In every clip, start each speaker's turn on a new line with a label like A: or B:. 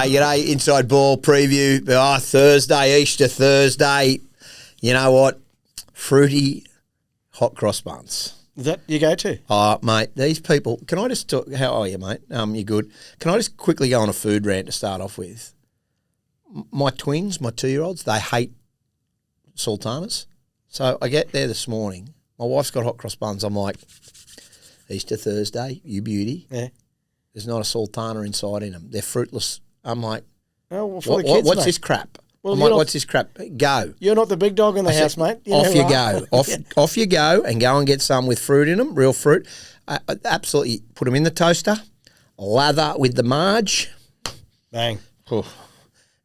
A: G'day, Inside Ball preview. Thursday, Easter Thursday. You know what? Fruity hot cross buns.
B: Is that you go to?
A: Oh, mate, these people. Can I just talk? How are you, mate? You good? Can I just quickly go on a food rant to start off with? My twins, my 2-year-olds, they hate sultanas. So I get there this morning. My wife's got hot cross buns. I'm like, Easter Thursday, you beauty.
B: Yeah.
A: There's not a sultana inside in them. They're fruitless. I'm like,
B: oh, well, for the kids,
A: what's
B: mate.
A: this crap?
B: Well,
A: I'm like, what's this crap? Go.
B: You're not the big dog in the house, mate.
A: Off you go. Off you go and go and get some with fruit in them, real fruit. Absolutely put them in the toaster, lather with the marge.
B: Bang.
A: Oh,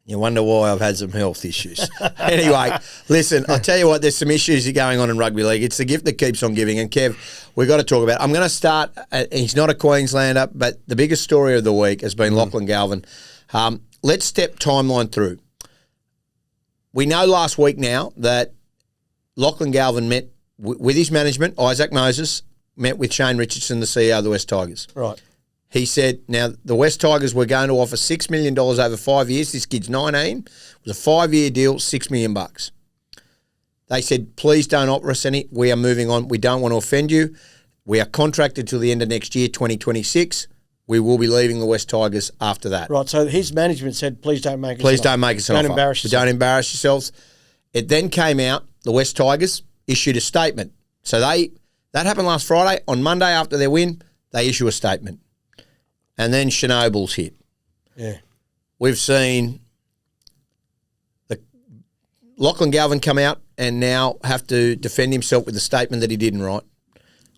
A: you wonder why I've had some health issues. Anyway, listen, I'll tell you what, there's some issues going on in rugby league. It's the gift that keeps on giving. And Kev, we've got to talk about it. I'm going to start, he's not a Queenslander, but the biggest story of the week has been Lachlan Galvin. Let's step timeline through. We know last week now that Lachlan Galvin met with his management, Isaac Moses, met with Shane Richardson, the CEO of the West Tigers.
B: Right.
A: He said, now, the West Tigers were going to offer $6 million over 5 years. This kid's 19. It was a 5-year deal, $6 million. They said, please don't offer us any. We are moving on. We don't want to offend you. We are contracted till the end of next year, 2026. We will be leaving the West Tigers after that.
B: Right, so his management said, please don't make us
A: Please don't make us an offer.
B: Don't embarrass yourself.
A: Don't embarrass yourselves. It then came out, the West Tigers issued a statement. So that happened last Friday. On Monday after their win, they issue a statement. And then Chernobyls hit.
B: Yeah.
A: We've seen Lachlan Galvin come out and now have to defend himself with a statement that he didn't write.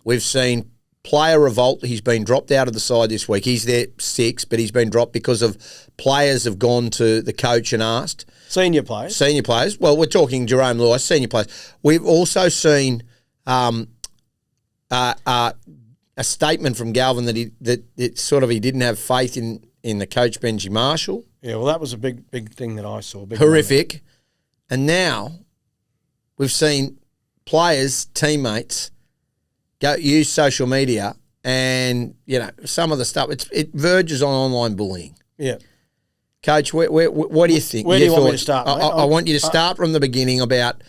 A: We've seen player revolt. He's been dropped out of the side this week. He's there 6, but he's been dropped because of players have gone to the coach and asked.
B: Senior players.
A: Senior players. Well, we're talking Jerome Lewis, senior players. We've also seen a statement from Galvin that he didn't have faith in the coach Benji Marshall.
B: Yeah, well, that was a big thing that I saw.
A: Horrific. Moment. And now we've seen players, teammates, go use social media and, some of the stuff, it verges on online bullying.
B: Yeah.
A: Coach, what do you think?
B: Where do you want me to start, mate?
A: I want you to start from the beginning about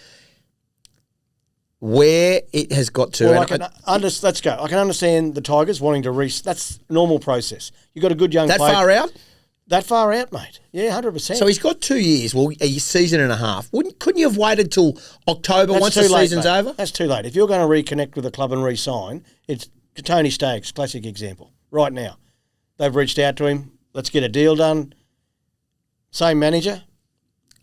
A: where it has got to.
B: Well, let's go. I can understand the Tigers wanting to that's normal process. You've got a good young player.
A: That far out?
B: That far out, mate. Yeah, 100%.
A: So he's got 2 years, a season and a half. Couldn't you have waited till October once the season's over?
B: That's too late. If you're going to reconnect with the club and re-sign, it's Tony Staggs, classic example. Right now. They've reached out to him. Let's get a deal done. Same manager.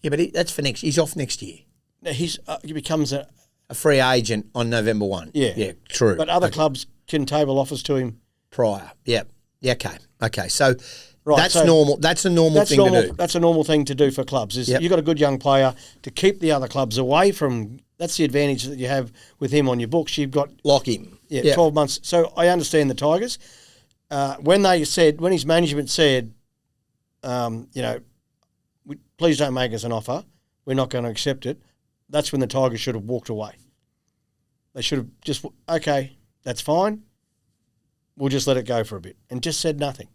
A: Yeah, but that's for next. He's off next year.
B: He becomes a
A: free agent on November 1.
B: Yeah.
A: Yeah, true.
B: But other clubs can table offers to him.
A: Prior. Yeah. Yeah, okay. So that's normal. That's a normal thing to do.
B: That's a normal thing to do for clubs. You've got a good young player to keep the other clubs away from. That's the advantage that you have with him on your books. You've got
A: lock him.
B: Yeah, 12 months. So I understand the Tigers. When his management said, please don't make us an offer, we're not going to accept it. That's when the Tigers should have walked away. They should have just, okay, that's fine. We'll just let it go for a bit. And just said nothing.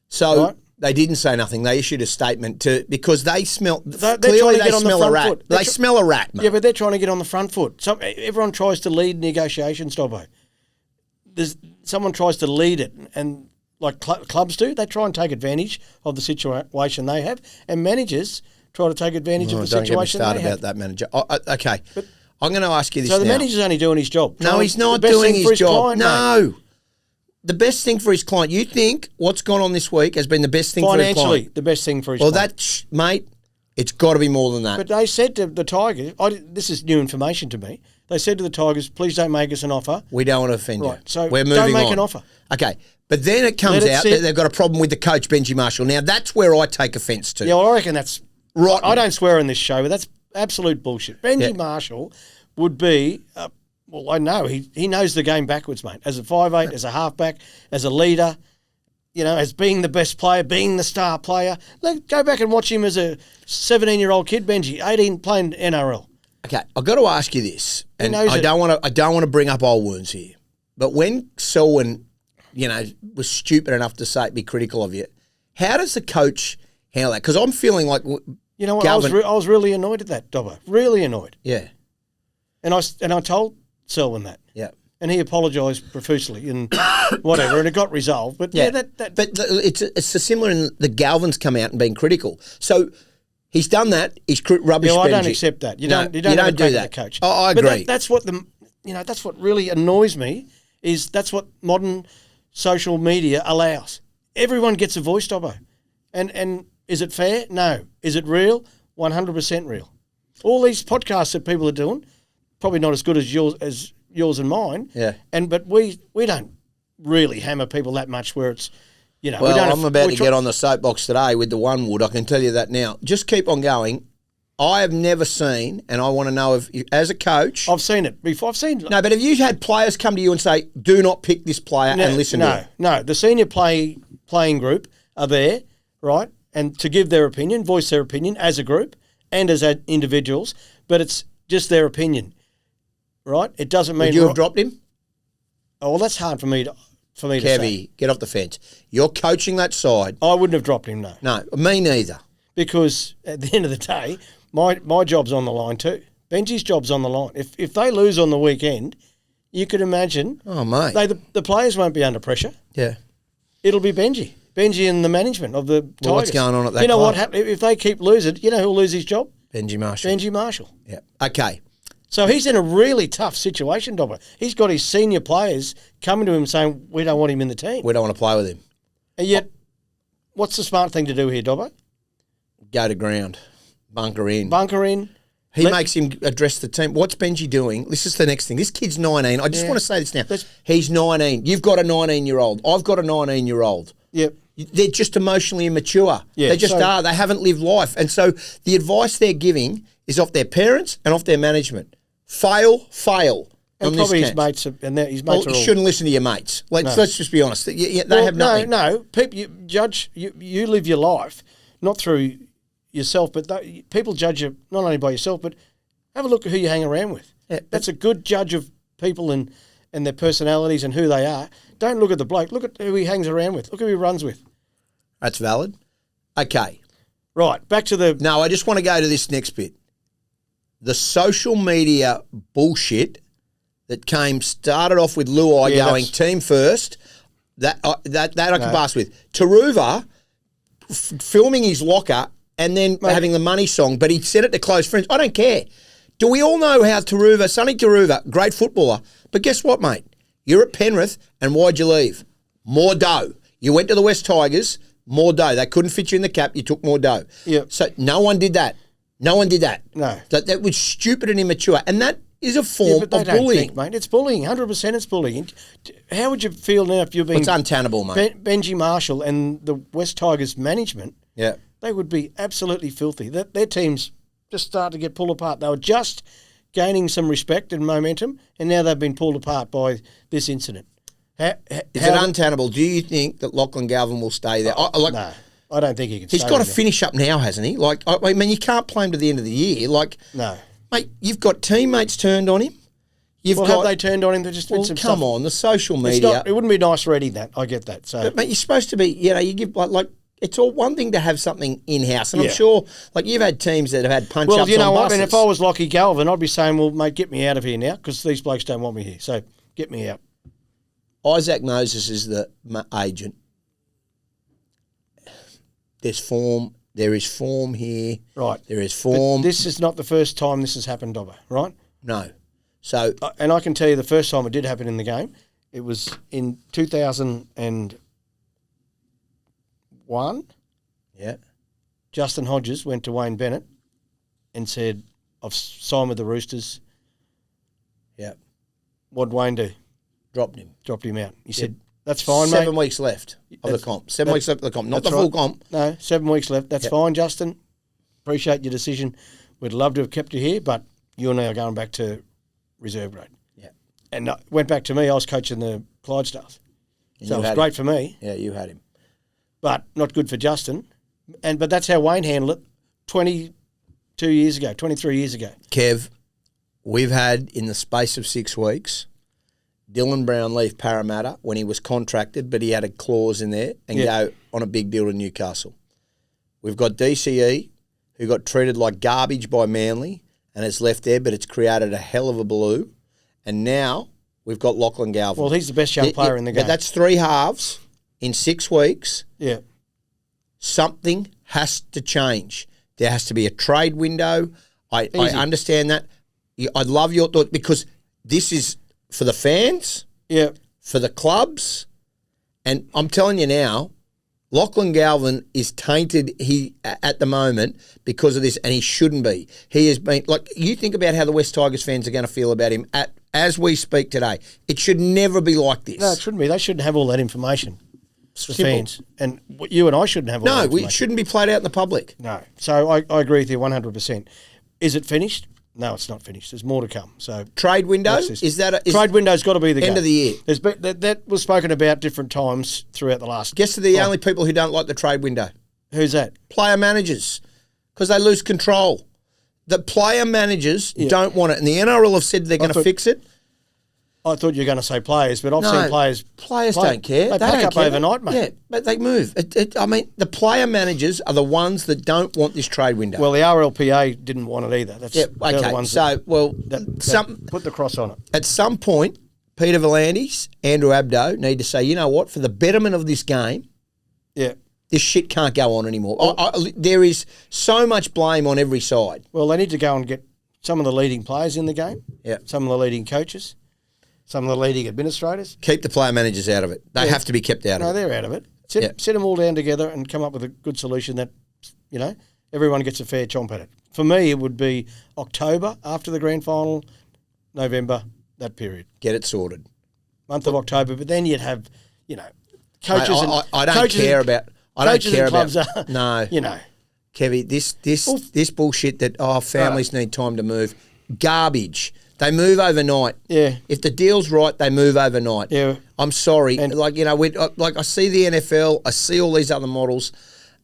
A: So they didn't say nothing. They issued a statement because they smell.
B: They're
A: clearly,
B: they
A: smell a rat. They smell a rat, mate.
B: Yeah, but they're trying to get on the front foot. Everyone tries to lead negotiations, Dobbo. Someone tries to lead it, and like clubs do, they try and take advantage of the situation they have, and managers try to take advantage of the situation they have.
A: Don't get me started about that manager. Okay, but I'm going to ask you this now.
B: So the manager's only doing his job.
A: No, he's not doing his job.
B: Client,
A: no. Mate. The best thing for his client. You think what's gone on this week has been the best thing for his client?
B: Financially, the best thing for his client.
A: Well, mate, it's got to be more than that.
B: But they said to the Tigers, this is new information to me, they said to the Tigers, please don't make us an offer.
A: We don't want to offend you.
B: So
A: we're moving on.
B: Don't make an offer.
A: Okay. But then it comes out that they've got a problem with the coach, Benji Marshall. Now, that's where I take offence to.
B: Yeah, well, I reckon that's...
A: Right.
B: I don't swear on this show, but that's absolute bullshit. Benji Marshall would be... I know. He knows the game backwards, mate. As a 5'8", as a halfback, as a leader, as being the best player, being the star player. Go back and watch him as a 17-year-old kid, Benji, 18, playing NRL.
A: Okay, I've got to ask you this, and I don't want to bring up old wounds here, but when Selwyn, was stupid enough to be critical of you, How does the coach handle that? Because I'm feeling like
B: You know what?
A: Galvin,
B: I was really annoyed at that, Dobbo. Really annoyed.
A: yeah,
B: And I told Selwyn that.
A: yeah.
B: And he apologised profusely and whatever, and it got resolved. But yeah,
A: it's a similar in the Galvin's come out and been critical. So he's done that. He's rubbish.
B: I don't
A: Benji.
B: accept that. You
A: No,
B: don't
A: you
B: have
A: don't
B: a
A: do
B: crack at
A: that.
B: the coach.
A: Oh, I
B: But
A: agree.
B: that's what really annoys me is that's what modern social media allows. Everyone gets a voice, Dobbo. And is it fair? No. Is it real? 100% real. All these podcasts that people are doing, probably not as good as yours and mine.
A: Yeah.
B: But we don't really hammer people that much where it's, we don't
A: Well,
B: have,
A: I'm about to get on the soapbox today with the one wood. I can tell you that now. Just keep on going. I have never seen, and I want to know if, as a coach,
B: I've seen it before. I've seen
A: no, but have you had players come to you and say, "Do not pick this player," and listen to him?
B: No. The senior playing group are there, right, and to give their opinion, voice their opinion as a group and as individuals. But it's just their opinion, right? It doesn't mean
A: Would you have dropped him?
B: Oh, well, that's hard for me to say.
A: Kevie, get off the fence. You're coaching that side.
B: I wouldn't have dropped him, no,
A: No, me neither.
B: because at the end of the day, my job's on the line too. Benji's job's on the line. If they lose on the weekend, you could imagine.
A: Oh, mate.
B: The players won't be under pressure.
A: Yeah.
B: It'll be Benji and the management of the Tigers.
A: Well, what's going on at that
B: You know
A: club?
B: what happens if they keep losing? You know who'll lose his job?
A: Benji Marshall.
B: Benji Marshall.
A: Yeah. Okay.
B: So he's in a really tough situation, Dobbo. He's got his senior players coming to him saying, we don't want him in the team.
A: We don't want to play with him.
B: And yet, what's the smart thing to do here, Dobbo?
A: Go to ground. Bunker in.
B: Bunker in.
A: He makes him address the team. What's Benji doing? This is the next thing. This kid's 19. I just want to say this now. He's 19. You've got a 19-year-old. I've got a 19-year-old.
B: Yep.
A: They're just emotionally immature.
B: Yeah,
A: they just are. They haven't lived life. And so the advice they're giving is off their parents and off their management. Fail.
B: And probably his mates, his mates are
A: you
B: all...
A: shouldn't listen to your mates. Let's just be honest. They have nothing.
B: No. People, you live your life, not through yourself, but people judge you not only by yourself, but have a look at who you hang around with.
A: Yeah,
B: that's a good judge of people and their personalities and who they are. Don't look at the bloke. Look at who he hangs around with. Look who he runs with.
A: That's valid. Okay.
B: Right, back to the...
A: No, I just want to go to this next bit. The social media bullshit that started off with Luai going team first, that I can pass with. Taruva filming his locker and then having the money song, but he said it to close friends. I don't care. Do we all know how Sonny Taruva, great footballer, but guess what, mate? You're at Penrith, and why'd you leave? More dough. You went to the West Tigers, more dough. They couldn't fit you in the cap, you took more dough.
B: Yep.
A: So no one did that. No. That was stupid and immature, and that is a form of bullying.
B: Mate. It's bullying. 100% it's bullying. How would you feel now if you're being...
A: It's untenable, mate.
B: Benji Marshall and the West Tigers management,
A: yeah,
B: they would be absolutely filthy. Their teams just started to get pulled apart. They were just gaining some respect and momentum, and now they've been pulled apart by this incident.
A: Is it untenable? Do you think that Lachlan Galvin will stay there?
B: No, I don't think he can stay.
A: He's got to finish up now, hasn't he? I mean, you can't play him to the end of the year.
B: No.
A: Mate, you've got teammates turned on him.
B: Have they turned on him? They just did some
A: come
B: stuff.
A: on, the social media.
B: It wouldn't be nice reading that. I get that. So,
A: but, mate, you're supposed to be, you give it's all one thing to have something in-house. And I'm sure, you've had teams that have had punch-ups on buses.
B: Well, you know what? And if I was Lockie Galvin, I'd be saying, well, mate, get me out of here now because these blokes don't want me here. So, get me out.
A: Isaac Moses is the agent. There's form. There is form here.
B: Right.
A: There is form.
B: But this is not the first time this has happened, Dobbo, right?
A: No. So...
B: and I can tell you the first time it did happen in the game, it was in 2001.
A: Yeah.
B: Justin Hodges went to Wayne Bennett and said, I've signed with the Roosters.
A: Yeah.
B: What'd Wayne do?
A: Dropped him.
B: Dropped him out. He said, that's fine, mate.
A: 7 weeks left of the comp. 7 weeks left of the comp. Not the full comp.
B: No, 7 weeks left. That's fine, Justin. Appreciate your decision. We'd love to have kept you here, but you're now going back to reserve grade.
A: Yeah.
B: And went back to me. I was coaching the Clydesdales. So it was great for me.
A: Yeah, you had him.
B: But not good for Justin. But that's how Wayne handled it 23 years ago.
A: Kev, we've had, in the space of 6 weeks, Dylan Brown leave Parramatta when he was contracted, but he had a clause in there and go on a big deal to Newcastle. We've got DCE, who got treated like garbage by Manly and has left there, but it's created a hell of a blue. And now we've got Lachlan Galvin.
B: Well, he's the best young player in the game.
A: But that's 3 halves in 6 weeks.
B: Yeah.
A: Something has to change. There has to be a trade window. I understand that. I'd love your thought because this is for the fans, for the clubs, and I'm telling you now, Lachlan Galvin is tainted at the moment because of this, and he shouldn't be. He has been, like, you think about how the West Tigers fans are going to feel about him as we speak today. It should never be like this.
B: No, it shouldn't be. They shouldn't have all that information. The fans. And you and I shouldn't have all that information.
A: No, it shouldn't be played out in the public.
B: No. So I agree with you 100%. Is it finished? No, it's not finished. There's more to come. So
A: trade window, is that
B: trade window's got to be the
A: end of the year?
B: That was spoken about different times throughout the last.
A: Guess the only people who don't like the trade window.
B: Who's that?
A: Player managers, because they lose control. The player managers don't want it, and the NRL have said they're going to fix it.
B: I thought you were going to say players, but I've seen players.
A: Players don't care.
B: They pack up overnight, mate.
A: Yeah, but they move. I mean, the player managers are the ones that don't want this trade window.
B: Well, the RLPA didn't want it either. That's
A: okay.
B: The ones that put the cross on it.
A: At some point, Peter V'landys, Andrew Abdo need to say, you know what, for the betterment of this game, this shit can't go on anymore. There is so much blame on every side.
B: Well, they need to go and get some of the leading players in the game,
A: yeah,
B: some of the leading coaches, some of the leading administrators.
A: Keep the player managers out of it. They have to be kept out of it.
B: No, they're out of it. Sit them all down together and come up with a good solution that, everyone gets a fair chomp at it. For me, it would be October after the grand final, November, that period.
A: Get it sorted.
B: Month of October, but then you'd have, coaches
A: I don't care about... I don't care about... No. Kevie, this bullshit that, families need time to move. Garbage. They move overnight.
B: Yeah.
A: If the deal's right, they move overnight.
B: Yeah.
A: I'm sorry. And I see the NFL. I see all these other models.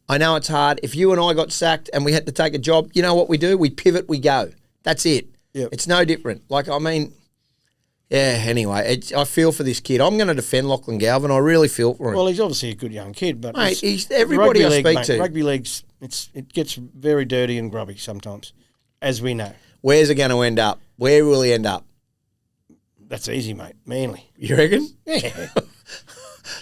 A: I know it's hard. If you and I got sacked and we had to take a job, you know what we do? We pivot, we go. That's it.
B: Yep.
A: It's no different. Anyway, I feel for this kid. I'm going to defend Lachlan Galvin. I really feel for him.
B: Well, he's obviously a good young kid, but
A: mate, he's everybody I speak to.
B: Rugby league's it gets very dirty and grubby sometimes, as we know.
A: Where's it going to end up? Where will he end up?
B: That's easy, mate. Manly.
A: You reckon?
B: Yeah.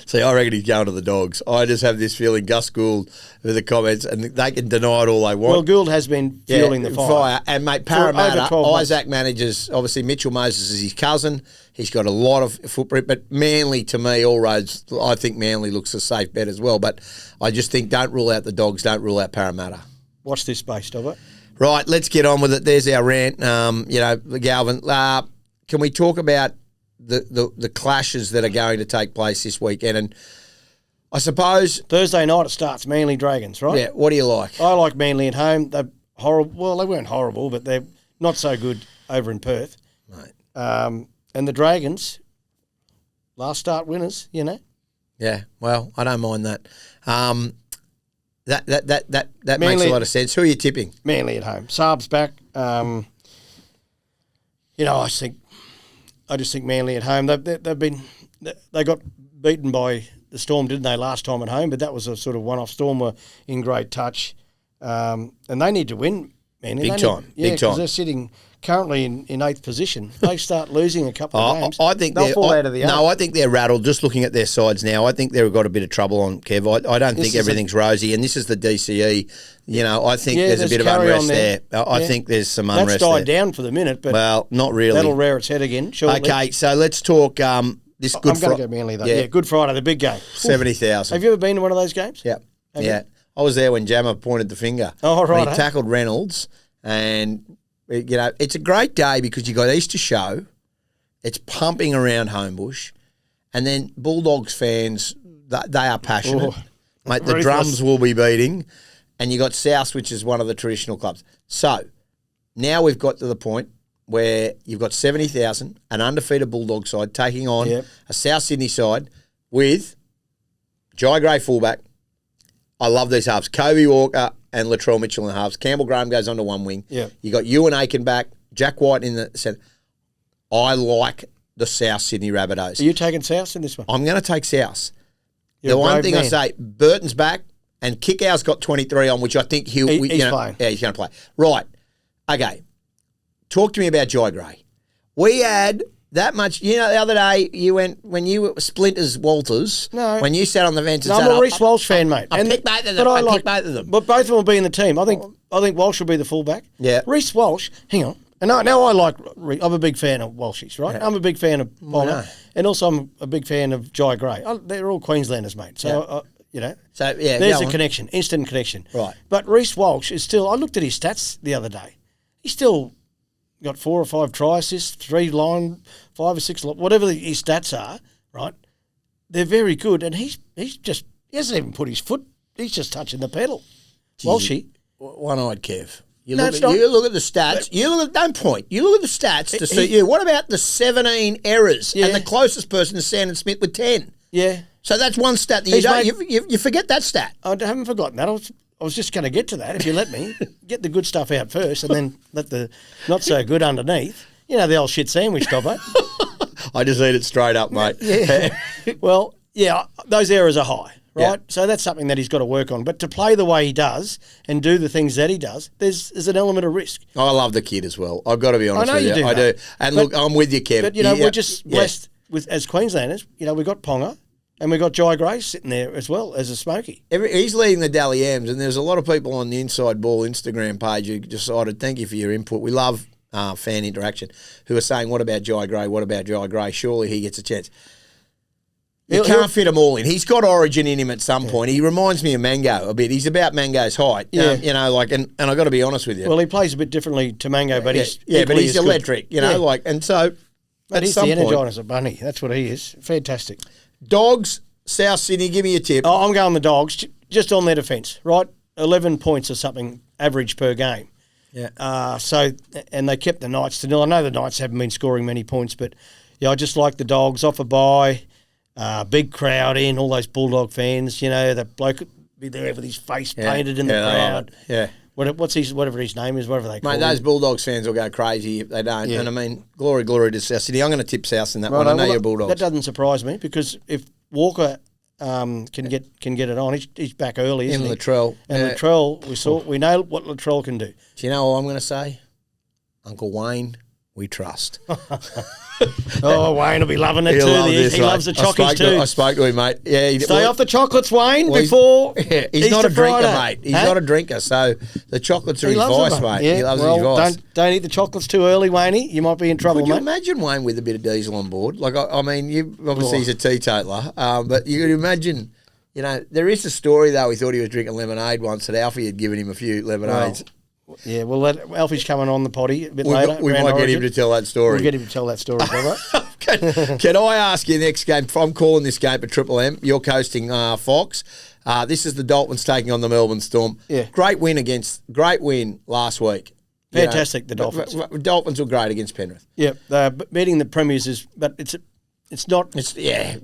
A: See, I reckon he's going to the Dogs. I just have this feeling Gus Gould with the comments, and they can deny it all they want.
B: Well, Gould has been fueling the fire.
A: And, mate, Parramatta, Isaac manages, obviously Mitchell Moses is his cousin. He's got a lot of footprint, but Manly, to me, all roads, I think Manly looks a safe bet as well. But I just think don't rule out the Dogs, don't rule out Parramatta.
B: Watch this space, Dobbo.
A: Right, let's get on with it. There's our rant. Galvin, can we talk about the clashes that are going to take place this weekend? And I suppose
B: Thursday night it starts, Manly Dragons, right?
A: Yeah. What do you like?
B: I like Manly at home. They're horrible. Well, they weren't horrible, but they're not so good over in Perth.
A: Right.
B: And the Dragons, last start winners,
A: Yeah. Well, I don't mind that. That
B: Manly,
A: makes a lot of sense. Who are you tipping?
B: Manly at home. Saab's back. I just think Manly at home. They got beaten by the Storm, didn't they, last time at home? But that was a sort of one-off. Storm were in great touch, and they need to win. Manly.
A: Big time.
B: Because they're sitting currently in 8th position. They start losing a couple of games.
A: I think
B: they'll fall out of the eight.
A: No, I think they're rattled. Just looking at their sides now, I think they've got a bit of trouble on Kev. I don't think everything's rosy, and this is the DCE. I think there's a bit of unrest there. I think there's some unrest there.
B: That's died down for the minute, but
A: well, not really.
B: That'll rear its head again shortly.
A: Okay, so let's talk this Good Friday.
B: I'm going to go Manly though. Yeah, Good Friday, the big game.
A: 70,000.
B: Have you ever been to one of those games?
A: Yep. Yeah. I was there when Jammer pointed the finger.
B: Oh, right.
A: When he tackled Reynolds. And, it's a great day because you got Easter show. It's pumping around Homebush. And then Bulldogs fans, they are passionate. Mate, the drums will be beating. And you got South, which is one of the traditional clubs. So, now we've got to the point where you've got 70,000, an undefeated Bulldog side taking on a South Sydney side with Jai Gray fullback. I love these halves. Kobe Walker and Latrell Mitchell in the halves. Campbell Graham goes onto one wing.
B: Yeah.
A: You got Ewan Aiken back, Jack White in the centre. I like the South Sydney Rabbitohs.
B: Are you taking South in this one?
A: I'm going to take South.
B: You're
A: The
B: a
A: one
B: brave
A: thing I
B: man.
A: say, Burton's back, and Kickow's got 23 on, which I think
B: He's playing.
A: Yeah, he's going to play. Right. Okay. Talk to me about Jai Gray. We had that much. The other day you went when you were Splinters Walters.
B: No.
A: When you sat on the bench and
B: No,
A: said,
B: I'm a Reece Walsh fan, mate.
A: I picked both of them.
B: But
A: I picked both of them.
B: But both of them will be in the team. I think Walsh will be the fullback.
A: Yeah.
B: Reece Walsh. Hang on. And now I like. I'm a big fan of Walshies, right?
A: Yeah.
B: I'm a big fan of Bonner,
A: know.
B: and also I'm a big fan of Jai Gray. They're all Queenslanders, mate. So
A: So yeah,
B: there's
A: go
B: a
A: on.
B: connection, instant connection.
A: Right.
B: But Reece Walsh is still. I looked at his stats the other day. He's still got 4 or 5 try assists, 3 line, 5 or 6, whatever his stats are. Right. They're very good, and he hasn't even put his foot. He's just touching the pedal. Walshy.
A: One-eyed Kev. You
B: No,
A: look
B: it's
A: at,
B: not.
A: you look at the stats. Don't point. You look at the stats to suit you. What about the 17 errors
B: Yeah.
A: and the closest person is Sandon Smith with 10?
B: Yeah.
A: So that's one stat that you
B: He's
A: don't.
B: made-
A: You forget that stat.
B: I haven't forgotten that. I was just going to get to that if you let me. Get the good stuff out first and then let the not so good underneath. You know, the old shit sandwich, Dobbo.
A: I just eat it straight up, mate.
B: Yeah. Well, yeah, those errors are high, right?
A: Yeah.
B: So that's something that he's got to work on. But to play the way he does and do the things that he does, there's an element of risk.
A: I love the kid as well. I've got to be honest
B: know
A: with
B: you
A: you.
B: do,
A: I
B: mate.
A: do. And
B: But-
A: look, I'm with you, Kev.
B: But, you know,
A: Yeah.
B: we're just
A: Yeah.
B: blessed with, as Queenslanders, we've got Ponga and we've got Jai Gray sitting there as well as a Smokey.
A: He's leading the Dally M's, and there's a lot of people on the Inside Ball Instagram page who decided, thank you for your input. We love fan interaction, who are saying, what about Jai Gray? What about Jai Gray? Surely he gets a chance. You
B: He'll-
A: can't fit them all in. He's got origin in him at some point. He reminds me of Mango a bit. He's about Mango's height.
B: Yeah.
A: And I've got to be honest with you.
B: Well, he plays a bit differently to Mango, but he's
A: but
B: equally
A: he's
B: as good.
A: electric,
B: Yeah.
A: and so
B: But
A: at
B: he's
A: some
B: the
A: point,
B: Energizer Bunny. That's what he is. Fantastic.
A: Dogs, South Sydney, give me a tip.
B: Oh, I'm going the Dogs, just on their defence, right? 11 points or something average per game.
A: Yeah.
B: And they kept the Knights to nil. I know the Knights haven't been scoring many points, but yeah, I just like the Dogs off a bye. Big crowd in, all those Bulldog fans. You know, the bloke would be there with his face painted in the
A: I love
B: crowd.
A: it. Yeah.
B: Whatever his name is, whatever they call
A: Mate,
B: him.
A: those Bulldogs fans will go crazy if they don't.
B: Yeah.
A: And I mean, glory to South Sydney. I'm going to tip South in that
B: Right,
A: one. I know
B: well,
A: you're Bulldogs.
B: That doesn't surprise me because if Walker can get it on, he's back early, isn't
A: in
B: he?
A: Latrell.
B: And Latrell, we know what Latrell can do.
A: Do you know what I'm going to say? Uncle Wayne, we trust.
B: Oh, Wayne will be loving it
A: He'll
B: too.
A: love
B: He
A: this, mate.
B: loves the chockies too.
A: I spoke to him, mate. Yeah,
B: Stay off the chocolates, Wayne,
A: well,
B: before
A: he's not a
B: Easter
A: drinker,
B: Friday.
A: mate. He's
B: Huh?
A: not a drinker, so the chocolates are
B: He
A: his
B: loves
A: vice,
B: them,
A: mate.
B: Yeah,
A: He loves
B: well,
A: his vice.
B: don't eat the chocolates too early, Wayne. You might be in trouble,
A: Could you
B: mate.
A: imagine Wayne with a bit of diesel on board? Like, I mean, obviously he's a teetotaler, but you could imagine, there is a story, though, he thought he was drinking lemonade once, that Alfie had given him a few lemonades.
B: Yeah, well, Alfie's coming on the potty a bit
A: we
B: later.
A: we
B: around
A: might get him
B: Origin.
A: to tell that story.
B: We'll get him to tell that story, brother.
A: Can I ask you next game? I'm calling this game for Triple M. You're coasting Fox. This is the Dolphins taking on the Melbourne Storm.
B: Yeah.
A: Great win last week.
B: Fantastic, the Dolphins.
A: Dolphins were great against Penrith.
B: Yeah, beating the premiers but it's not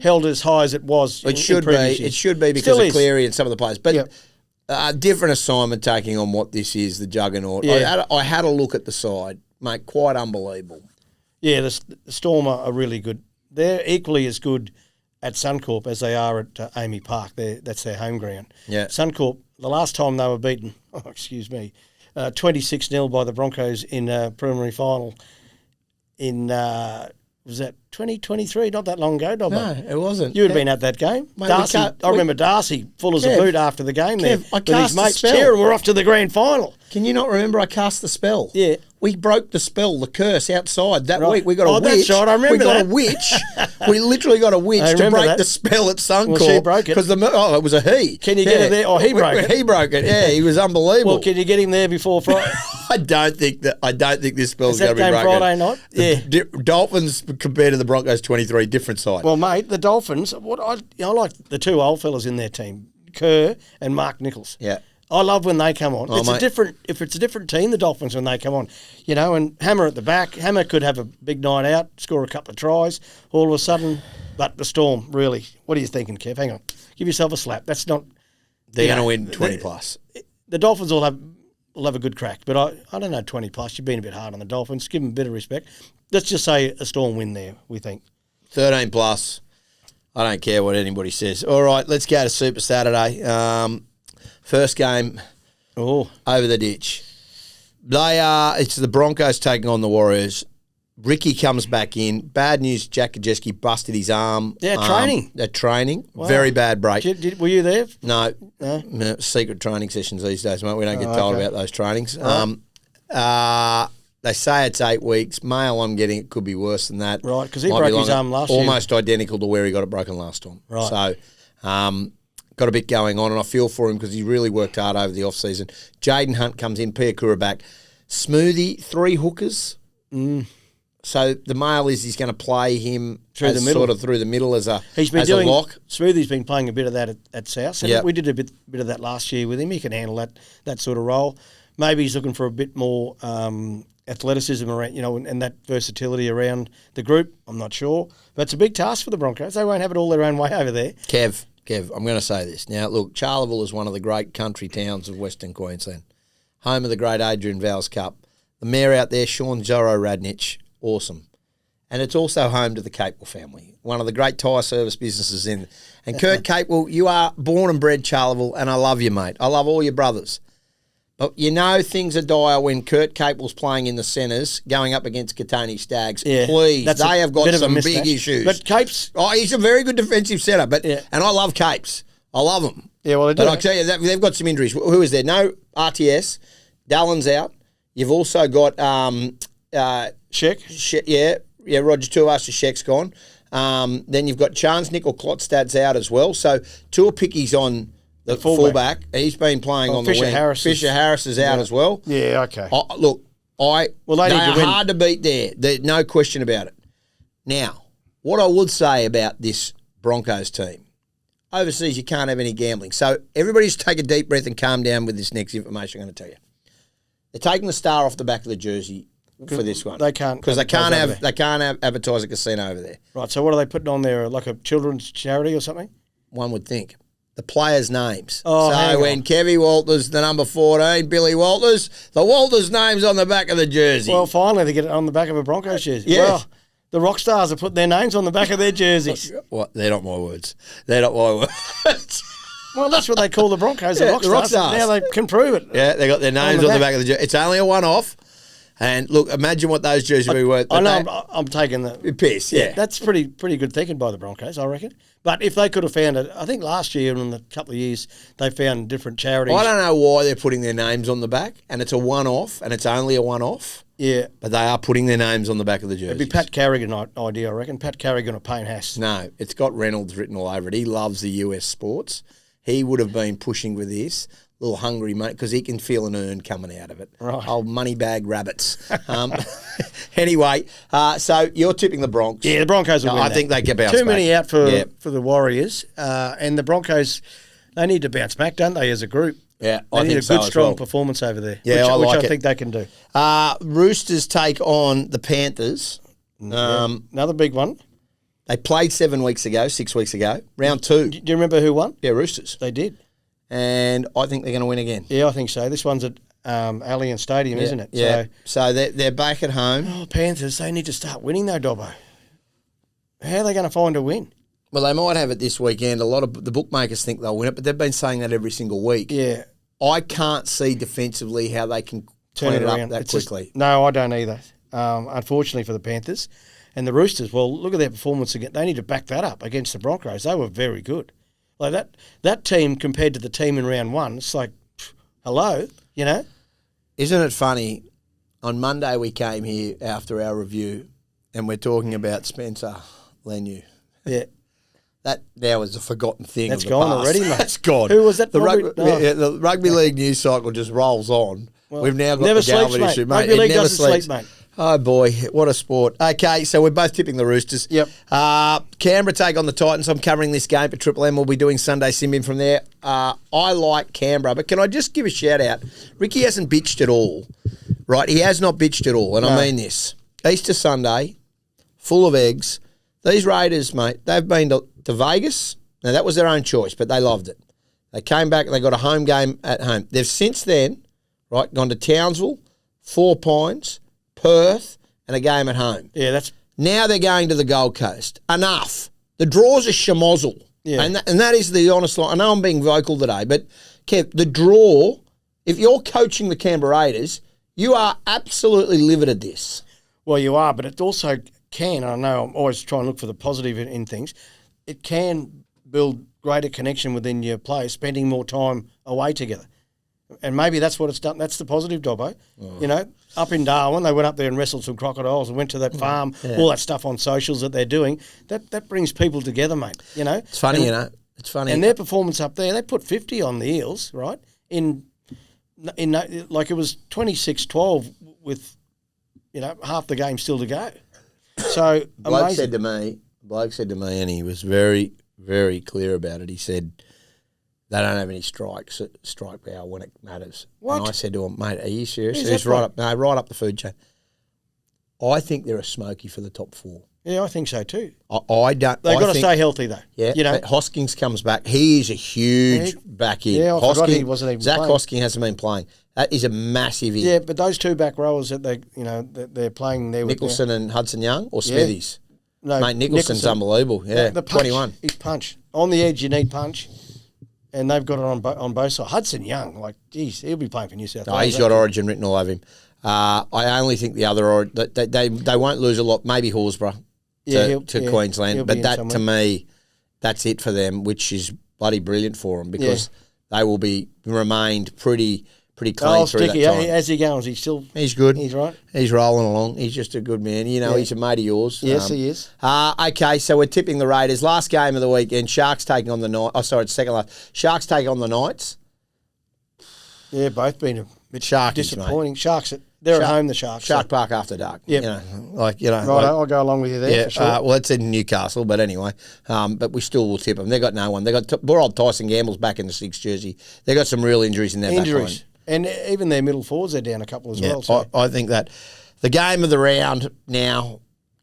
B: held as high as it was.
A: It should be. It should be because
B: Still
A: of
B: is.
A: Cleary and some of the players. But
B: Yep.
A: different assignment taking on what this is, the juggernaut.
B: Yeah.
A: I had a look at the side, mate. Quite unbelievable.
B: Yeah, the Storm are really good. They're equally as good at Suncorp as they are at Amy Park. That's their home ground.
A: Yeah.
B: Suncorp, the last time they were beaten, 26-0 by the Broncos in a preliminary final in, was that 2023? Not that long ago, Dobbo.
A: No, it wasn't.
B: You would have been at that game.
A: Mate,
B: Darcy, I remember Darcy, full as a
A: Kev,
B: boot after the game there.
A: Kev, I
B: with his
A: cast the
B: mates
A: spell.
B: cheering. We're off to the grand final.
A: Can you not remember I cast the spell?
B: Yeah.
A: We broke the spell, the curse outside that
B: Right.
A: week. We got a
B: Oh,
A: witch.
B: that's right, I remember
A: we got
B: that.
A: a witch. We literally got a witch
B: I
A: to
B: remember
A: break
B: that.
A: the spell at Suncorp.
B: Well, she broke it.
A: Because it was a he.
B: Can you get it there? Oh, he broke it.
A: He broke it. Yeah, he was unbelievable.
B: Well, can you get him there before Friday?
A: I don't think this spell's
B: Is that
A: going to be
B: game
A: broken.
B: Friday night? Yeah.
A: Dolphins compared to the Broncos 23, different side.
B: Well, mate, the Dolphins, I like the two old fellas in their team, Kerr and Mark Nichols.
A: Yeah.
B: I love when they come on.
A: Oh, mate.
B: If it's a different team, the Dolphins, when they come on, and Hammer at the back. Hammer could have a big night out, score a couple of tries, all of a sudden. But the Storm, really, what are you thinking, Kev? Hang on, give yourself a slap. That's not.
A: They're going to win 20 plus.
B: The Dolphins will will have a good crack. But I don't know, 20 plus. You've been a bit hard on the Dolphins. Give them a bit of respect. Let's just say a Storm win there, we think.
A: 13 plus. I don't care what anybody says. All right, let's go to Super Saturday. First game over the ditch. It's the Broncos taking on the Warriors. Ricky comes back in. Bad news, Jack Kajeski busted his arm.
B: Yeah, training.
A: At training.
B: Wow.
A: Very bad break.
B: Were you there?
A: No. Secret training sessions these days, mate. We don't get told about those trainings.
B: Right.
A: They say it's 8 weeks. Mail I'm getting, it could be worse than that.
B: Right, because he broke his arm last year.
A: Almost identical to where he got it broken last time.
B: Right.
A: So, got a bit going on, and I feel for him because he really worked hard over the off-season. Jaden Hunt comes in, Piakura back. Smoothie, 3 hookers. So the mail is he's going to play him
B: through the middle,
A: sort of through the middle as a lock.
B: Smoothie's been playing a bit of that at South. And we did a bit of that last year with him. He can handle that sort of role. Maybe he's looking for a bit more athleticism around, and that versatility around the group. I'm not sure, but it's a big task for the Broncos. They won't have it all their own way over there.
A: Kev, I'm going to say this now. Look, Charleville is one of the great country towns of Western Queensland, home of the great Adrian Vowles Cup. The mayor out there, Sean Zorro Radnich. Awesome. And it's also home to the Capewell family, one of the great tyre service businesses in. And Kurt Capewell, you are born and bred Charleville, and I love you, mate. I love all your brothers. But things are dire when Kurt Capewell's playing in the centres, going up against Katoni Staggs. Yeah, please, they have got some big issues.
B: But Capes...
A: Oh, he's a very good defensive centre, and I love Capes. I love him.
B: Yeah, well, they do.
A: But I'll tell you, they've got some injuries. Who is there? No RTS. Dallon's out. You've also got...
B: Sheck?
A: Yeah, Roger Tuivasa Sheck's gone. Then you've got Chance Nickel Klotstad's out as well. So Tuipicky's on the fullback. He's been playing on the wing. Fisher Harris is out as well.
B: Yeah, okay.
A: They are hard to beat there. There's no question about it. Now, what I would say about this Broncos team, overseas you can't have any gambling. So everybody just take a deep breath and calm down with this next information I'm going to tell you. They're taking the star off the back of the jersey for this one.
B: They can't
A: because they can't advertise a casino over there.
B: Right. So what are they putting on there? Like a children's charity or something?
A: One would think. The players' names.
B: Oh,
A: so when Kevie Walters, the number 14, Billy Walters, the Walters' name's on the back of the jersey.
B: Well, finally they get it on the back of a Broncos jersey.
A: Yeah.
B: Well, the rock stars are putting their names on the back of their jerseys.
A: What? They're not my words. They're not my words.
B: Well, that's what they call the Broncos, the rock stars. Now they can prove it.
A: Yeah, they got their names on the back of the jersey. It's only a one-off. And look, imagine what those jerseys would be worth.
B: I know. I'm taking the
A: piss. Yeah,
B: that's pretty good thinking by the Broncos, I reckon. But if they could have found it, I think last year and in a couple of years they found different charities.
A: I don't know why they're putting their names on the back, and it's a one-off, and it's only a one-off.
B: Yeah,
A: but they are putting their names on the back of the jersey.
B: It'd be Pat Carrigan idea, I reckon. Pat Carrigan or Payne Haas.
A: No, it's got Reynolds written all over it. He loves the US sports. He would have been pushing with this. Little hungry mate, because he can feel an earn coming out of it.
B: Right.
A: Old money bag rabbits. Anyway, so you're tipping the Broncos.
B: Yeah, the Broncos will win
A: I think they get bounced
B: Too
A: back.
B: many out for the Warriors. And the Broncos, they need to bounce back, don't they, as a group?
A: Yeah,
B: they need a good, strong performance over there.
A: Yeah,
B: which I think they can do.
A: Roosters take on the Panthers.
B: Another big one.
A: They played 6 weeks ago, round 2.
B: Do you remember who won?
A: Yeah, Roosters.
B: They did.
A: And I think they're going to win again.
B: Yeah, I think so. This one's at Allianz Stadium, isn't it?
A: Yeah. So they're back at home.
B: Oh, Panthers, they need to start winning though, Dobbo. How are they going to find a win?
A: Well, they might have it this weekend. A lot of the bookmakers think they'll win it, but they've been saying that every single week.
B: Yeah.
A: I can't see defensively how they can turn it around that quickly.
B: No, I don't either. Unfortunately for the Panthers. And the Roosters, well, look at their performance again. They need to back that up against the Broncos. They were very good. Like that team compared to the team in round 1, it's like, hello, you know?
A: Isn't it funny? On Monday we came here after our review and we're talking about Spencer Leniu.
B: Yeah.
A: That now is a forgotten thing.
B: That's gone
A: past.
B: already, mate.
A: That's gone.
B: Who was that?
A: The Rugby League news cycle just rolls on.
B: Well,
A: we've now got the Galvin issue, mate.
B: Rugby League
A: never
B: doesn't sleep, mate.
A: Oh, boy. What a sport. Okay, so we're both tipping the Roosters.
B: Yep.
A: Canberra take on the Titans. I'm covering this game for Triple M. We'll be doing Sunday Simbin from there. I like Canberra, but can I just give a shout-out? Ricky hasn't bitched at all, right? He has not bitched at all, and I mean this. Easter Sunday, full of eggs. These Raiders, mate, they've been to Vegas. Now, that was their own choice, but they loved it. They came back and they got a home game at home. They've since then right? Gone to Townsville, Four Pines, Perth, and a game at home.
B: Yeah, that's...
A: Now they're going to the Gold Coast. Enough. The draw's a schmozzle.
B: Yeah.
A: And that is the honest line. I know I'm being vocal today, but, Kev, the draw, if you're coaching the Canberra Raiders, you are absolutely livid at this.
B: Well, you are, but it also can, I know I'm always trying to look for the positive in things, it can build greater connection within your players, spending more time away together. And maybe that's what it's done. That's the positive, Dobbo. Oh. You know, up in Darwin, they went up there and wrestled some crocodiles and went to that farm, all that stuff on socials that they're doing. That brings people together, mate, you know.
A: It's funny, It's funny.
B: And their performance up there, they put 50 on the Eels, right? In like it was 26-12 with, you know, half the game still to go. So
A: Bloke said to me, and he was very, very clear about it. He said they don't have any strike power when it matters.
B: What?
A: And I said to him, mate, are you serious?
B: Is
A: He's
B: that
A: right up the food chain. I think they're a Smokey for the top four.
B: Yeah, I think so too.
A: I don't.
B: They've got to stay healthy though.
A: Yeah,
B: you know.
A: but Hoskins comes back. He is a huge back in.
B: Yeah, I forgot he wasn't even
A: Zach
B: playing.
A: Hosking hasn't been playing. That is a massive in.
B: Yeah, but those two back rowers that they're playing there with
A: Nicholson and Hudson Young or Smithies.
B: No,
A: mate, Nicholson's unbelievable. Yeah,
B: the punch,
A: 21.
B: He's punch on the edge. You need punch, and they've got it on both sides. Hudson Young, like, geez, he'll be playing for New South Wales.
A: He's got Origin written all over him. I only think the other they won't lose a lot. Maybe Horsburgh to Queensland, but that to me, that's it for them, which is bloody brilliant for them because they will be remained pretty clean through that time.
B: How's he going? Is he still?
A: He's good.
B: He's right.
A: He's rolling along. He's just a good man. You know, he's a mate of yours.
B: Yes, he is.
A: Okay, so we're tipping the Raiders. Last game of the weekend, Sharks taking on the Knights. Oh, sorry, it's second last. Sharks taking on the Knights.
B: Yeah, both been a bit
A: Sharkies,
B: disappointing.
A: mate.
B: Sharks, they're at home, the Sharks.
A: Shark Park after dark.
B: Yep.
A: Right,
B: I'll go along with you there for sure.
A: Well, it's in Newcastle, but anyway, but we still will tip them. They got no one. They got poor old Tyson Gamble's back in the 6 jersey. They got some real injuries in their back line.
B: And even their middle forwards are down a couple as well. So.
A: I think that the game of the round now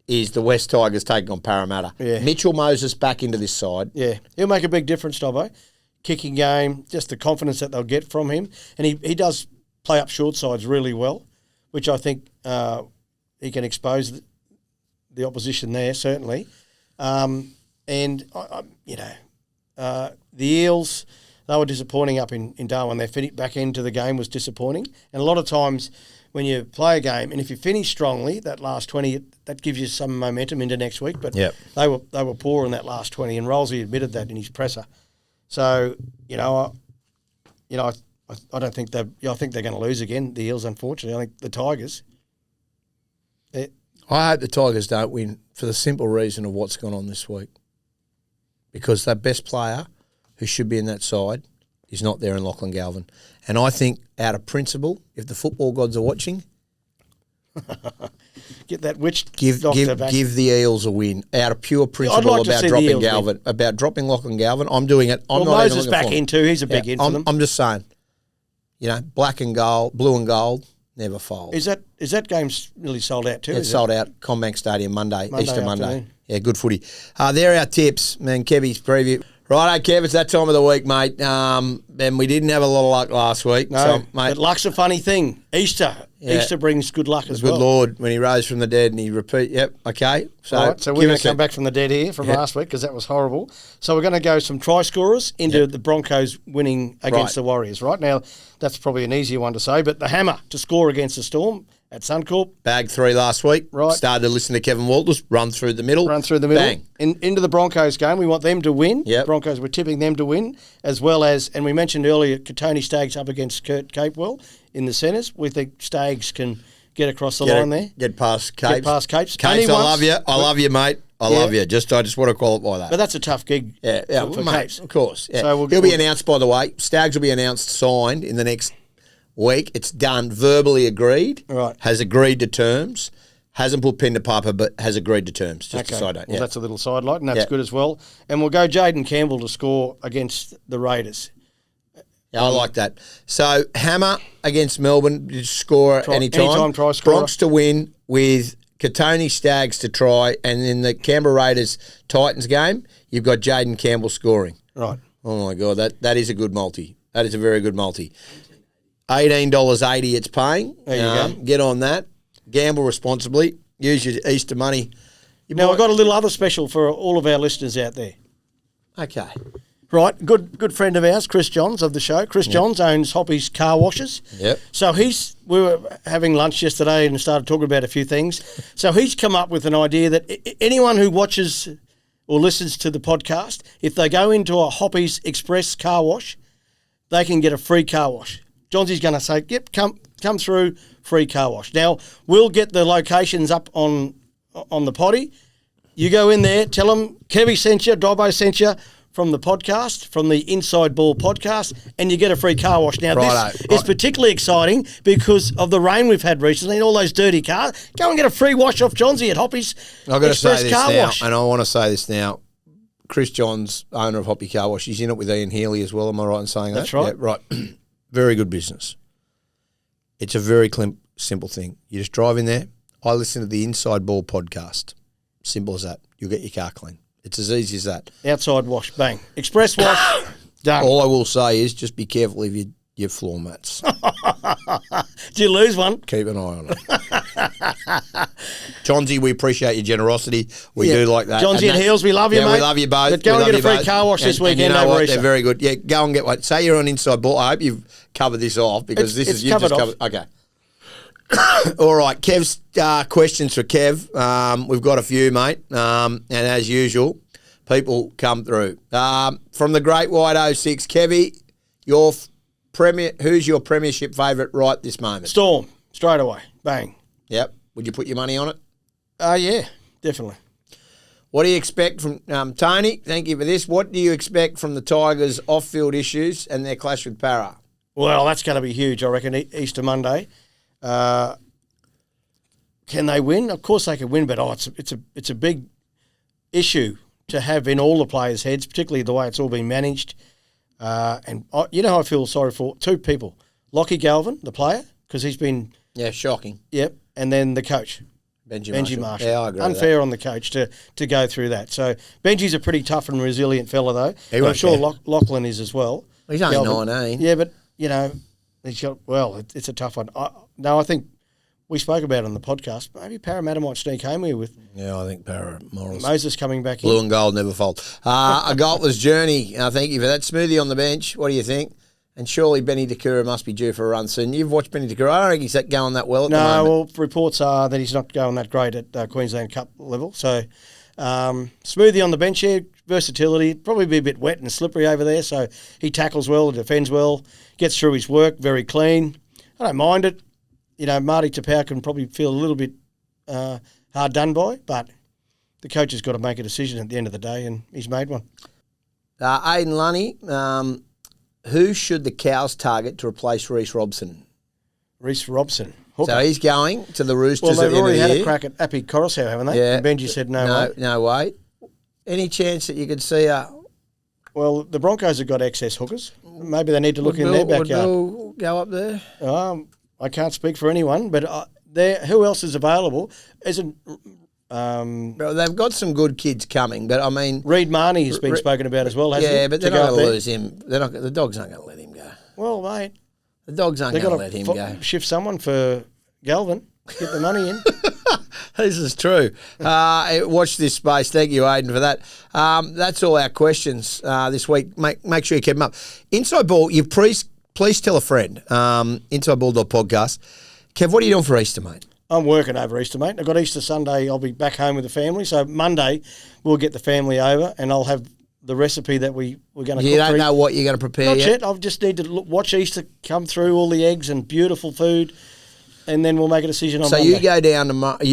A: is the West Tigers taking on Parramatta.
B: Yeah.
A: Mitchell Moses back into this side.
B: Yeah, he'll make a big difference, Dobbo. Kicking game, just the confidence that they'll get from him. And he does play up short sides really well, which I think he can expose the opposition there, certainly. The Eels, they were disappointing up in Darwin. Their back end to the game was disappointing. And a lot of times when you play a game, and if you finish strongly, that last 20, that gives you some momentum into next week. But they were poor in that last 20, and Rolsey admitted that in his presser. So, I don't think I think they're going to lose again, the Eels, unfortunately. I think the Tigers.
A: I hope the Tigers don't win for the simple reason of what's gone on this week. Because their best player, who should be in that side, is not there in Lachlan Galvin. And I think, out of principle, if the football gods are watching,
B: get that witch
A: give the Eels a win out of pure principle about dropping Galvin. About dropping Lachlan Galvin, I'm doing it. I'm not
B: Moses back in too. He's a big in for them.
A: I'm just saying, black and gold, blue and gold, never fold.
B: Is that game really sold out too?
A: It's sold out. Combank Stadium Monday Easter Monday.
B: Afternoon.
A: Yeah, good footy. There are our tips, man. Kevie's preview. Righto, Kev, it's that time of the week, mate. And we didn't have a lot of luck last week.
B: No,
A: so, mate,
B: but luck's a funny thing. Easter brings good luck as well.
A: Good Lord, when he rose from the dead and he repeat. Yep, okay.
B: So we're going to come back from the dead here from last week because that was horrible. So we're going to go some try scorers into the Broncos winning against the Warriors. Right now, that's probably an easier one to say, but the hammer to score against the Storm at Suncorp.
A: Bagged 3 last week.
B: Right.
A: Started to listen to Kevin Walters. Run through the middle.
B: Bang. Into the Broncos game. We want them to win.
A: Yep.
B: Broncos, we're tipping them to win, as well as, and we mentioned earlier, Tony Staggs up against Kurt Capewell in the centres. We think Staggs can get across the line there.
A: Get past Capes.
B: Capes.
A: Capes, I love you. I love you, mate. I love you. I just want to qualify that.
B: But that's a tough gig for
A: mate,
B: Capes.
A: Of course. Yeah.
B: So
A: he'll be announced, by the way. Staggs will be announced, signed in the next week. It's done, verbally agreed.
B: Right.
A: Has agreed to terms. Hasn't put pen to paper, but has agreed to terms. Just a side note.
B: Well, that's a little sidelight, and that's good as well. And we'll go Jaden Campbell to score against the Raiders.
A: Yeah, I like that. So, Hammer against Melbourne, you score anytime.
B: Anytime try scorer.
A: Bronx to win with Katoni Staggs to try, and in the Canberra Raiders Titans game, you've got Jaden Campbell scoring.
B: Right.
A: Oh, my God, that is a good multi. That is a very good multi. $18.80 it's paying.
B: There you go.
A: Get on that. Gamble responsibly. Use your Easter money.
B: Now, I've got a little other special for all of our listeners out there.
A: Okay.
B: Right, good friend of ours, Chris Johns of the show. Chris Johns owns Hoppy's Car Washes.
A: Yep.
B: So we were having lunch yesterday and started talking about a few things. So he's come up with an idea that anyone who watches or listens to the podcast, if they go into a Hoppy's Express car wash, they can get a free car wash. Johnsy's going to say, yep, come through, free car wash. Now, we'll get the locations up on the potty. You go in there, tell them Kevie sent you, Dobbo sent you from the podcast, from the Inside Ball podcast, and you get a free car wash. Now, this is particularly exciting because of the rain we've had recently and all those dirty cars. Go and get a free wash off Johnsy at Hoppy's
A: I've got to say
B: Express
A: this
B: car
A: now,
B: wash.
A: and I want to say this now. Chris Johns, owner of Hoppy Car Wash, he's in it with Ian Healy as well. Am I right in saying that?
B: That's right.
A: Yeah, right. Very good business. It's a very simple thing. You just drive in there. I listen to the Inside Ball podcast. Simple as that. You'll get your car clean. It's as easy as that.
B: Outside wash, bang. Express wash, done.
A: All I will say is just be careful of your floor mats.
B: Did you lose one?
A: Keep an eye on it. Johnsy, we appreciate your generosity. We do like that.
B: Johnsy and Heels, we love you, mate.
A: We love you both.
B: But go and get a free car wash this weekend.
A: You know
B: over
A: what?
B: Easter.
A: They're very good. Yeah, go and get one. Say you're on Inside Ball. I hope you've covered this off because
B: It's
A: you've just
B: covered
A: covered. Okay. All right, Kev's questions for Kev. We've got a few, mate. And as usual, people come through. From the Great White 06, Kevy, who's your premiership favourite right this moment?
B: Storm, straight away, bang.
A: Yep. Would you put your money on it?
B: Yeah, definitely.
A: What do you expect from Tony? Thank you for this. What do you expect from the Tigers' off-field issues and their clash with Para?
B: Well, that's going to be huge, I reckon, Easter Monday. Can they win? Of course they can win, but it's a big issue to have in all the players' heads, particularly the way it's all been managed. And you know, I feel sorry for two people: Lockie Galvin, the player, because he's been
A: shocking.
B: Yep, and then the coach,
A: Benji Marshall.
B: Yeah,
A: I agree.
B: Unfair on the coach to go through that. So Benji's a pretty tough and resilient fella, though.
A: He
B: I'm sure Lachlan is as well.
A: He's only
B: Galvin.
A: 19.
B: Yeah, but you know, he's got it's a tough one. I think we spoke about it on the podcast. Maybe Parramatta might sneak home here with.
A: Yeah, I think Para Morris.
B: Moses coming back
A: Blue
B: in.
A: and gold never fold. A golfer's journey. Thank you for that. Smoothie on the bench. What do you think? And surely Benny DeCura must be due for a run soon. You've watched Benny DeCura. I don't think he's going that well at the moment.
B: No, well, reports are that he's not going that great at Queensland Cup level. So, Smoothie on the bench here, versatility, probably be a bit wet and slippery over there. So he tackles well, defends well, gets through his work, very clean. I don't mind it. You know, Marty Tapau can probably feel a little bit hard done by, but the coach has got to make a decision at the end of the day, and he's made one.
A: Aidan Lunny, who should the Cows target to replace Reece Robson?
B: Reece Robson. Hooker.
A: So he's going to the Roosters
B: well,
A: at
B: they've
A: the end of
B: already
A: the
B: had
A: year.
B: a crack at Appy Coruscant, haven't they?
A: Yeah.
B: And Benji said no way.
A: No way. Any chance that you could see
B: Well, the Broncos have got excess hookers. Maybe they need to look in their backyard.
A: Would Bill go up there?
B: I can't speak for anyone, but who else is available? Isn't
A: Well, they've got some good kids coming, but I mean,
B: Reed Marnie has been spoken about as well, hasn't he?
A: yeah, but they're not going to lose him. The Dogs aren't going to let him go.
B: Well, mate,
A: The Dogs aren't
B: they've
A: going
B: got
A: to let
B: to
A: him go.
B: shift someone for Galvin. Get the money in.
A: This is true. Watch this space. Thank you, Aidan, for that. That's all our questions this week. Make sure you keep them up. Inside Ball, please tell a friend. Insideball.podcast. Kev, what are you doing for Easter, mate?
B: I'm working over Easter, mate. I've got Easter Sunday. I'll be back home with the family. So Monday, we'll get the family over, and I'll have the recipe that we're going to cook.
A: You don't know what you're going to prepare
B: Not
A: yet?
B: yet. I just need to watch Easter come through, all the eggs and beautiful food, and then we'll make a decision on Monday.
A: So you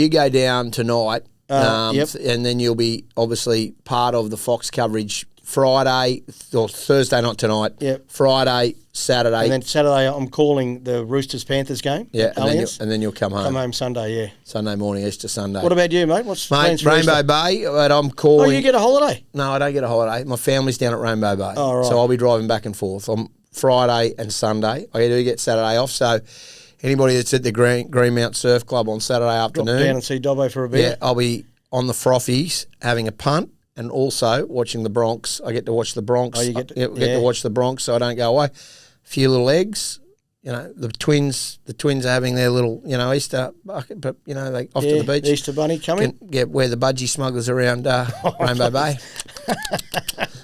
A: go down tonight,
B: Yep.
A: and then you'll be obviously part of the Fox coverage Friday or Thursday, not tonight.
B: Yep.
A: Friday, Saturday,
B: And then Saturday, I'm calling the Roosters-Panthers game.
A: yeah,
B: Allianz.
A: and then you'll come home.
B: Come home Sunday, yeah.
A: Sunday morning, Easter Sunday.
B: What about you, mate? What's
A: Mate,
B: plans for
A: Rainbow
B: Easter?
A: Bay, but I'm
B: Oh,
A: calling.
B: you get a holiday?
A: No, I don't get a holiday. My family's down at Rainbow Bay.
B: Oh, right.
A: So I'll be driving back and forth on Friday and Sunday. I do get Saturday off, so anybody that's at the Greenmount Surf Club on Saturday
B: Drop
A: afternoon,
B: down and see Dobbo for a beer.
A: yeah, I'll be on the frothies having a punt and also watching the Bronx. I get to watch the Bronx.
B: Oh, you get to-
A: get to watch the Bronx so I don't go away. A few little eggs, the twins are having their little, Easter bucket, but, they off to the beach.
B: Easter bunny coming.
A: Where the budgie smugglers around Rainbow Bay.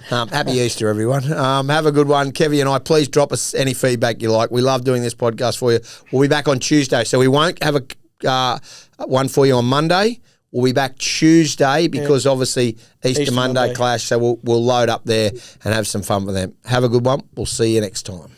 A: Happy Easter, everyone. Have a good one. Kevie and I, please drop us any feedback you like. We love doing this podcast for you. We'll be back on Tuesday, so we won't have a one for you on Monday. We'll be back Tuesday because obviously Easter Monday clash, so we'll load up there and have some fun with them. Have a good one. We'll see you next time.